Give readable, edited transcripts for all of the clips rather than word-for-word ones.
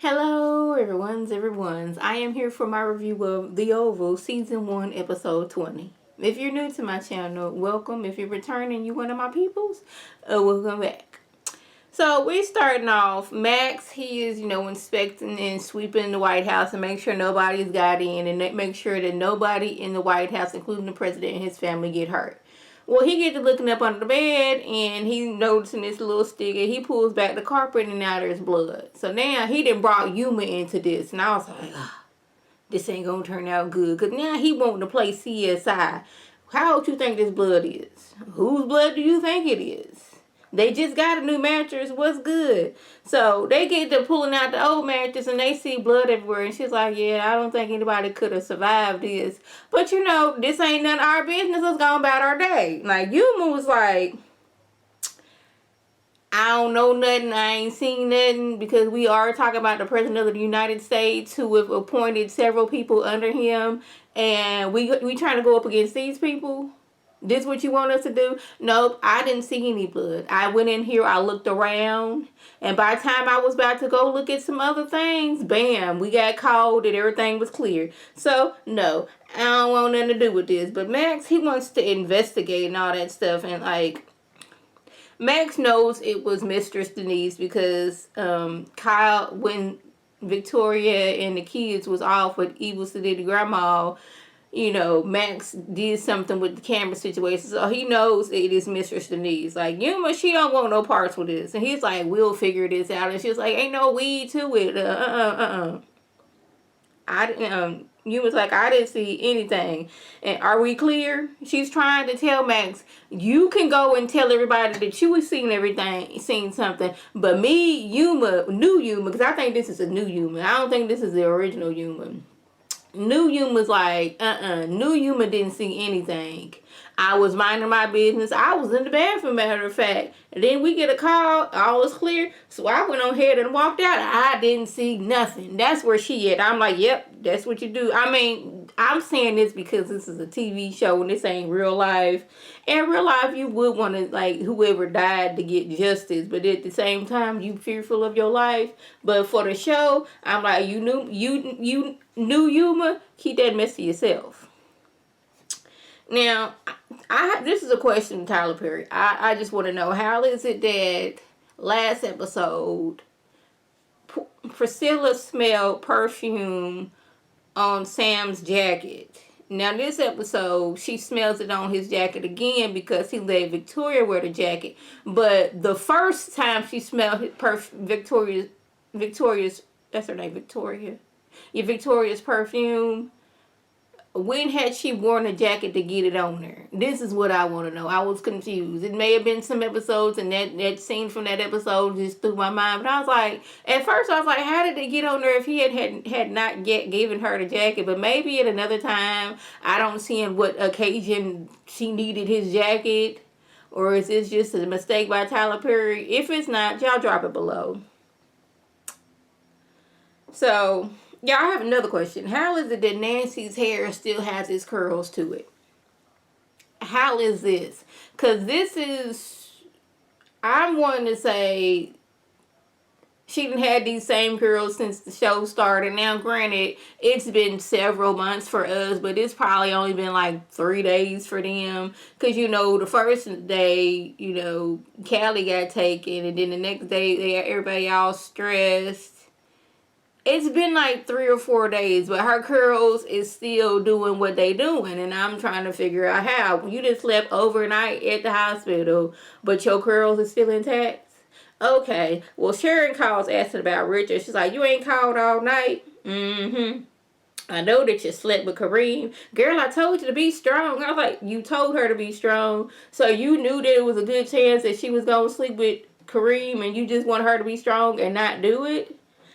Hello, everyone's. I am here for my review of The Oval, Season 1, Episode 20. If you're new to my channel, welcome. If you're returning, you one of my peoples, welcome back. So we're starting off. Max, he is, inspecting and sweeping the White House and make sure nobody's got in and make sure that nobody in the White House, including the president and his family, get hurt. Well, he gets to looking up under the bed and he's noticing this little stick and he pulls back the carpet and now there's blood. So now he done brought Yuma into this and I was like, this ain't gonna turn out good. Because now he wanting to play CSI. How would you think this blood is? Whose blood do you think it is? They just got a new mattress. What's good? So they get to pulling out the old mattress and they see blood everywhere. And she's like, yeah, I don't think anybody could have survived this. But this ain't none of our business. Let's go about our day. Like, Yuma was like, I don't know nothing. I ain't seen nothing, because we are talking about the president of the United States who have appointed several people under him. And we trying to go up against these people. This what you want us to do? Nope, I didn't see any blood. I went in here, I looked around, and by the time I was about to go look at some other things, bam, we got called and everything was clear. So, no, I don't want nothing to do with this. But Max, he wants to investigate and all that stuff, and Max knows it was Mistress Denise because Kyle, when Victoria and the kids was off with Evil Sedity Grandma, Max did something with the camera situation. So he knows it is Mistress Denise. Like, Yuma, she don't want no parts with this. And he's like, we'll figure this out. And she's like, ain't no weed to it. Yuma's like, I didn't see anything. And are we clear? She's trying to tell Max, you can go and tell everybody that you was seeing everything, seen something. But me, new Yuma, because I think this is a new Yuma. I don't think this is the original Yuma. New Yuma's like, New Yuma didn't see anything. I was minding my business. I was in the bathroom, matter of fact. And then we get a call. All was clear. So I went on ahead and walked out. I didn't see nothing. That's where she at. I'm like, yep, that's what you do. I mean, I'm saying this because this is a TV show and this ain't real life. In real life, you would want to, whoever died to get justice. But at the same time, you fearful of your life. But for the show, I'm like, you knew Yuma, keep that mess to yourself. Now, this is a question to Tyler Perry. I just want to know, how is it that last episode Priscilla smelled perfume on Sam's jacket? Now, this episode, she smells it on his jacket again because he let Victoria wear the jacket. But the first time she smelled Victoria's, that's her name, Victoria. Yeah, Victoria's perfume. When had she worn a jacket to get it on her? This is what I want to know. I was confused. It may have been some episodes, and that scene from that episode just threw my mind. But I was like, at first I was like, how did it get on her if he had not yet given her the jacket? But maybe at another time, I don't see in what occasion she needed his jacket. Or is this just a mistake by Tyler Perry? If it's not, y'all drop it below. So, yeah, I have another question. How is it that Nancy's hair still has its curls to it? How is this? Because this is, I'm wanting to say, she done had these same curls since the show started. Now, granted, it's been several months for us, but it's probably only been 3 days for them. Because, the first day, Callie got taken, and then the next day, everybody all stressed. It's been 3 or 4 days, but her curls is still doing what they doing. And I'm trying to figure out how. You just slept overnight at the hospital, but your curls are still intact? Okay. Well, Sharon calls asking about Richard. She's like, you ain't called all night? Mm-hmm. I know that you slept with Kareem. Girl, I told you to be strong. I was like, you told her to be strong. So you knew that it was a good chance that she was going to sleep with Kareem and you just want her to be strong and not do it?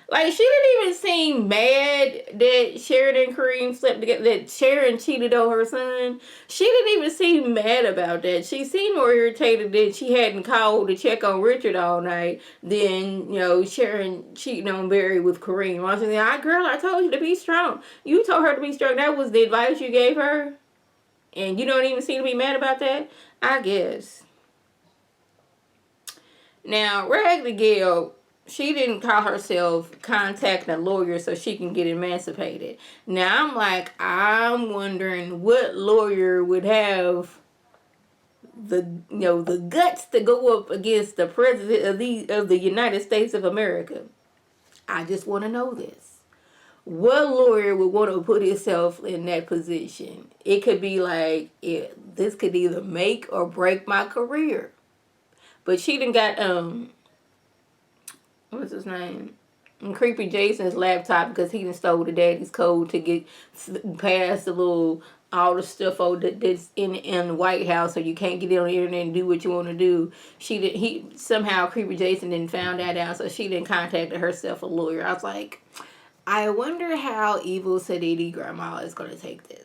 She didn't even seem mad that Sharon and Kareem slept together, that Sharon cheated on her son. She didn't even seem mad about that. She seemed more irritated that she hadn't called to check on Richard all night than, Sharon cheating on Barry with Kareem. I was like, girl, I told you to be strong. You told her to be strong. That was the advice you gave her? And you don't even seem to be mad about that? I guess. Now, Raggedy Gale, she didn't call herself contacting a lawyer so she can get emancipated. Now I'm like, I'm wondering what lawyer would have the guts to go up against the president of the United States of America. I just want to know this. What lawyer would want to put himself in that position? It could be like, this could either make or break my career. But she done got what's his name? Creepy Jason's laptop because he done stole the daddy's code to get past the little all the stuff that's in the White House, so you can't get it on the internet and do what you want to do. He somehow Creepy Jason didn't found that out, so she didn't contacted herself a lawyer. I was like, I wonder how evil Sadidi Grandma is gonna take this.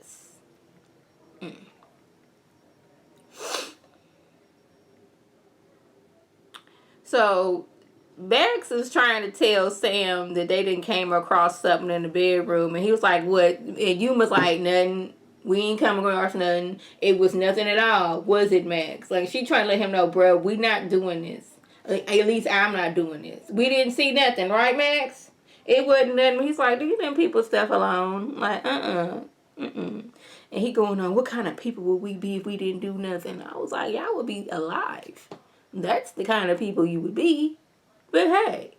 So Max is trying to tell Sam that they didn't came across something in the bedroom, and he was like, "What?" And Yuma's like, "Nothing. We ain't coming across nothing. It was nothing at all, was it, Max?" Like she trying to let him know, bro, we not doing this. At least I'm not doing this. We didn't see nothing, right, Max? It wasn't nothing. He's like, "Do you leave people stuff alone?" Like, mm. And he going on, "What kind of people would we be if we didn't do nothing?" I was like, "Y'all would be alive. That's the kind of people you would be." But hey,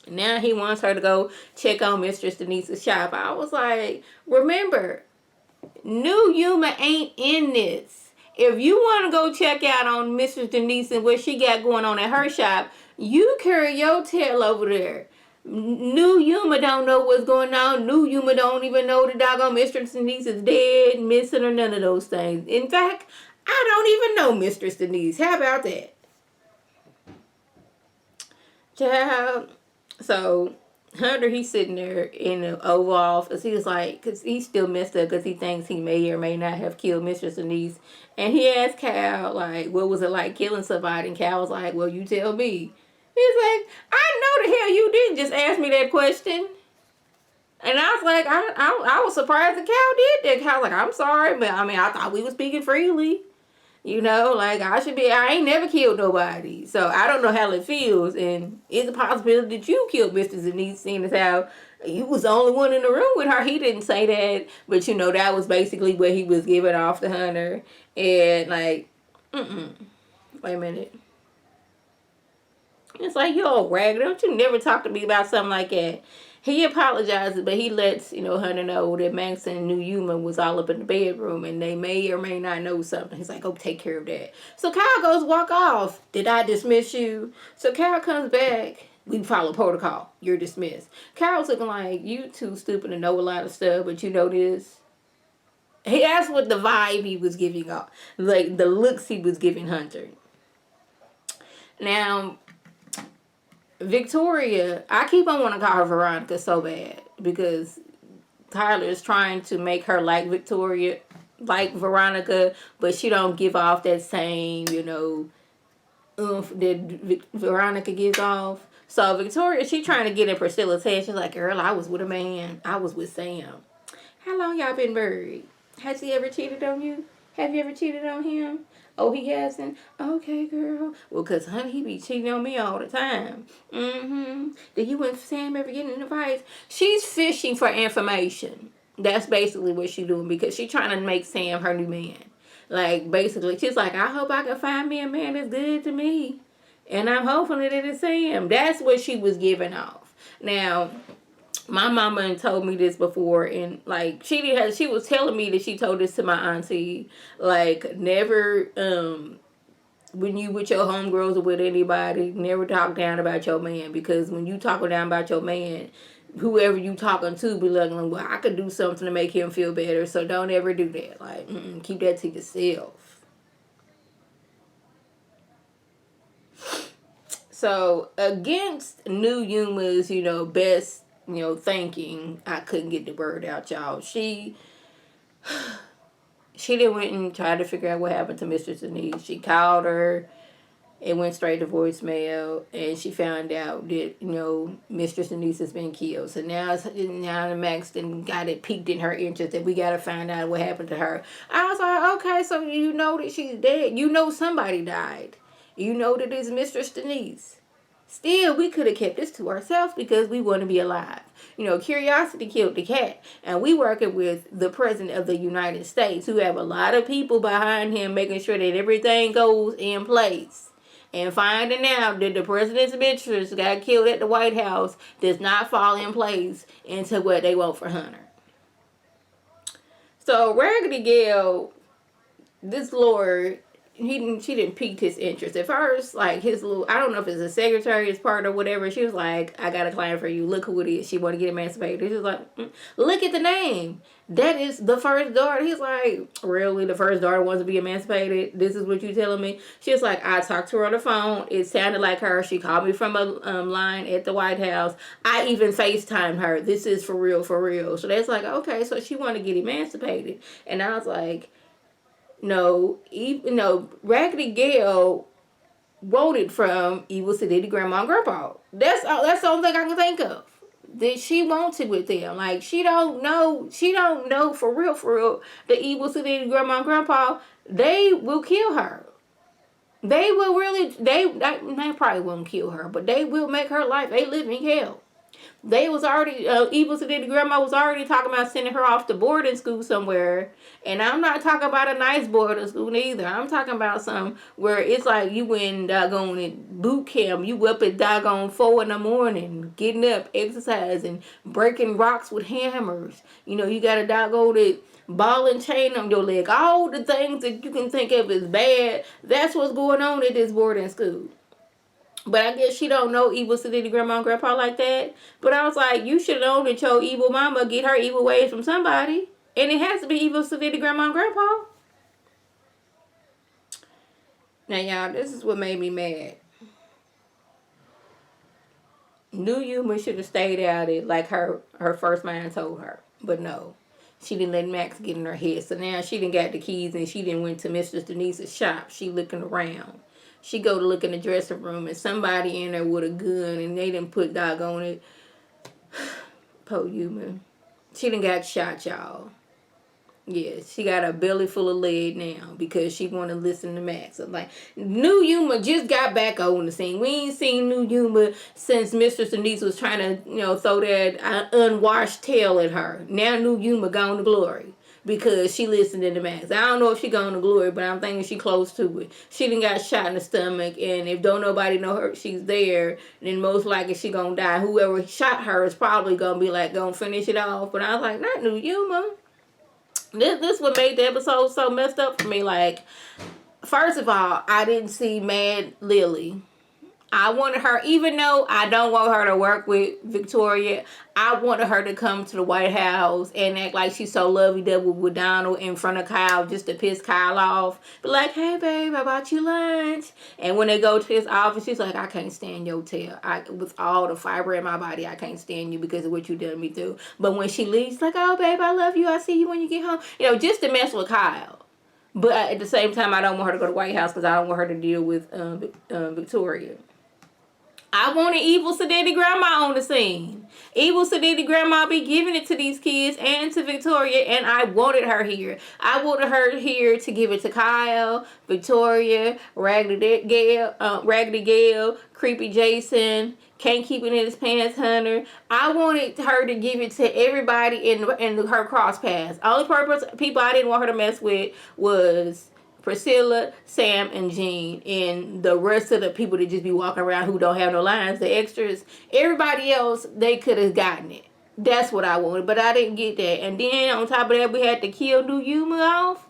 now he wants her to go check on Mistress Denise's shop. I was like, remember, New Yuma ain't in this. If you want to go check out on Mistress Denise and what she got going on at her shop, you carry your tail over there. New Yuma don't know what's going on. New Yuma don't even know the doggone Mistress Denise is dead, missing, or none of those things. In fact, I don't even know Mistress Denise. How about that? Child. So Hunter, he's sitting there in the Oval Office. He was like, because he's still messed up because he thinks he may or may not have killed Mistress Denise. And he asked Cal, like, what was it like killing somebody? And Cal was like, well, you tell me. He's like, I know the hell you didn't just ask me that question. And I was like, I was surprised that Cal did that. Cal was like, I'm sorry, but I mean, I thought we were speaking freely. You know, like I ain't never killed nobody. So I don't know how it feels. And it's a possibility that you killed Mr. Denise, seeing as how you was the only one in the room with her. He didn't say that. But, you know, that was basically what he was giving off to Hunter. And, like, wait a minute. It's like, yo, Rag, don't you never talk to me about something like that. He apologizes, but he lets, Hunter know that Max and New Yuma was all up in the bedroom and they may or may not know something. He's like, oh, take care of that. So Kyle goes walk off. Did I dismiss you? So Kyle comes back. We follow protocol. You're dismissed. Kyle's looking like, you too stupid to know a lot of stuff, but you know this. That's what the vibe he was giving off. Like, the looks he was giving Hunter. Now, Victoria, I keep on wanting to call her Veronica so bad because Tyler is trying to make her like Victoria, like Veronica, but she don't give off that same, oomph that Veronica gives off. So Victoria, she trying to get in Priscilla's head. She's like, girl, I was with a man. I was with Sam. How long y'all been married? Has he ever cheated on you? Have you ever cheated on him? Oh, he hasn't? Okay, girl. Well, because, honey, he be cheating on me all the time. Did you and Sam ever get in a fight? She's fishing for information. That's basically what she's doing because she's trying to make Sam her new man. Like, basically, she's like, I hope I can find me a man that's good to me. And I'm hoping that it is Sam. That's what she was giving off. Now, my mama told me this before, and like she was telling me that she told this to my auntie, like, never when you with your homegirls or with anybody, never talk down about your man, because when you talk down about your man, whoever you talking to be like, well, I could do something to make him feel better, so don't ever do that. Like, keep that to yourself. So against New Yuma's, best thinking, I couldn't get the word out, y'all. She didn't went and tried to figure out what happened to Mistress Denise. She called her. It went straight to voicemail, and she found out that, Mistress Denise has been killed. So now the Max then got it piqued in her interest that we got to find out what happened to her. I was like, okay, so you know that she's dead. You know somebody died. You know that it's Mistress Denise. Still, we could have kept this to ourselves because we want to be alive. You know, curiosity killed the cat. And we working with the president of the United States, who have a lot of people behind him making sure that everything goes in place. And finding out that the president's mistress got killed at the White House does not fall in place into what they want for Hunter. So Raggedy Gale, this lawyer, she didn't pique his interest at first. Like his little, I don't know if it's a secretary's part or whatever. She was like, "I got a client for you. Look who it is. She want to get emancipated." He was like, "Look at the name. That is the first daughter." He's like, "Really? The first daughter wants to be emancipated? This is what you telling me?" She was like, "I talked to her on the phone. It sounded like her. She called me from a line at the White House. I even FaceTimed her. This is for real, for real." So that's like, okay, so she want to get emancipated. And I was like, no, Raggedy Gale wrote it from Evil Sedity Grandma and Grandpa. That's the only thing I can think of that she wanted with them. Like she don't know for real. The Evil Sedity Grandma and Grandpa, they will kill her. They will really. They probably won't kill her, but they will make her life a living hell. They was already, Evil Sedity Grandma was already talking about sending her off to boarding school somewhere. And I'm not talking about a nice boarding school either. I'm talking about some where it's like you in doggone boot camp. You up at doggone 4 in the morning, getting up, exercising, breaking rocks with hammers. You know, you got a doggone ball and chain on your leg. All the things that you can think of as bad, that's what's going on at this boarding school. But I guess she don't know Evil Sedity Grandma and Grandpa like that. But I was like, you should know that your evil mama get her evil ways from somebody. And it has to be Evil Sedity Grandma and Grandpa. Now, y'all, this is what made me mad. New Yuma should have stayed out it like her first man told her. But no. She didn't let Max get in her head. So now she didn't got the keys and she didn't went to Mistress Denise's shop. She looking around. She go to look in the dressing room and somebody in there with a gun and they didn't put doggone it. Po Yuma. She done got shot, y'all. Yeah, she got a belly full of lead now because she want to listen to Max. I'm like, New Yuma just got back on the scene. We ain't seen New Yuma since Mistress Denise was trying to, throw that unwashed tail at her. Now New Yuma gone to glory because she listened to Max. I don't know if she gone to glory, but I'm thinking she close to it. She done got shot in the stomach, and if don't nobody know her, she's there, then most likely she gonna die. Whoever shot her is probably gonna be like, gonna finish it off. But I was like, not New Yuma. This what made the episode so messed up for me. Like, first of all, I didn't see Mad Lily. I wanted her, even though I don't want her to work with Victoria, I wanted her to come to the White House and act like she's so lovey-dovey with Donald in front of Kyle just to piss Kyle off. But like, hey, babe, I bought you lunch. And when they go to his office, she's like, I can't stand your tail. With all the fiber in my body, I can't stand you because of what you done me through. But when she leaves, like, oh, babe, I love you. I see you when you get home. Just to mess with Kyle. But at the same time, I don't want her to go to the White House because I don't want her to deal with Victoria. I wanted Evil Sedity Grandma on the scene. Evil Sedity Grandma be giving it to these kids and to Victoria, and I wanted her here. I wanted her here to give it to Kyle, Victoria, Raggedy Gale, Creepy Jason, Can't Keep It in His Pants Hunter. I wanted her to give it to everybody in her cross paths. Only people I didn't want her to mess with was Priscilla, Sam, and Jean, and the rest of the people that just be walking around who don't have no lines, the extras. Everybody else, they could have gotten it. That's what I wanted, but I didn't get that. And then on top of that, we had to kill New Yuma off.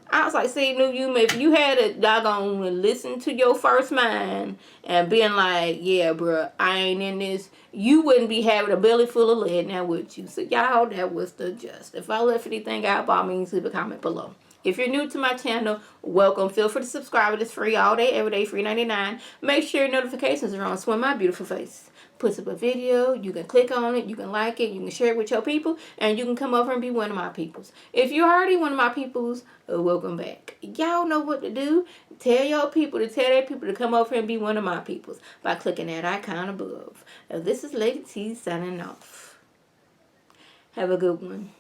I was like, see, New Yuma, if you had a doggone listen to your first mind and been like, yeah, bruh, I ain't in this, you wouldn't be having a belly full of lead now, would you? So, y'all, that was the gist. If I left anything out, by all means, leave a comment below. If you're new to my channel, welcome. Feel free to subscribe. It is free all day, every day, free 99. Make sure your notifications are on so when my beautiful face puts up a video, you can click on it, you can like it, you can share it with your people, and you can come over and be one of my peoples. If you're already one of my peoples, welcome back. Y'all know what to do. Tell your people to tell their people to come over and be one of my peoples by clicking that icon above. This is Lady T signing off. Have a good one.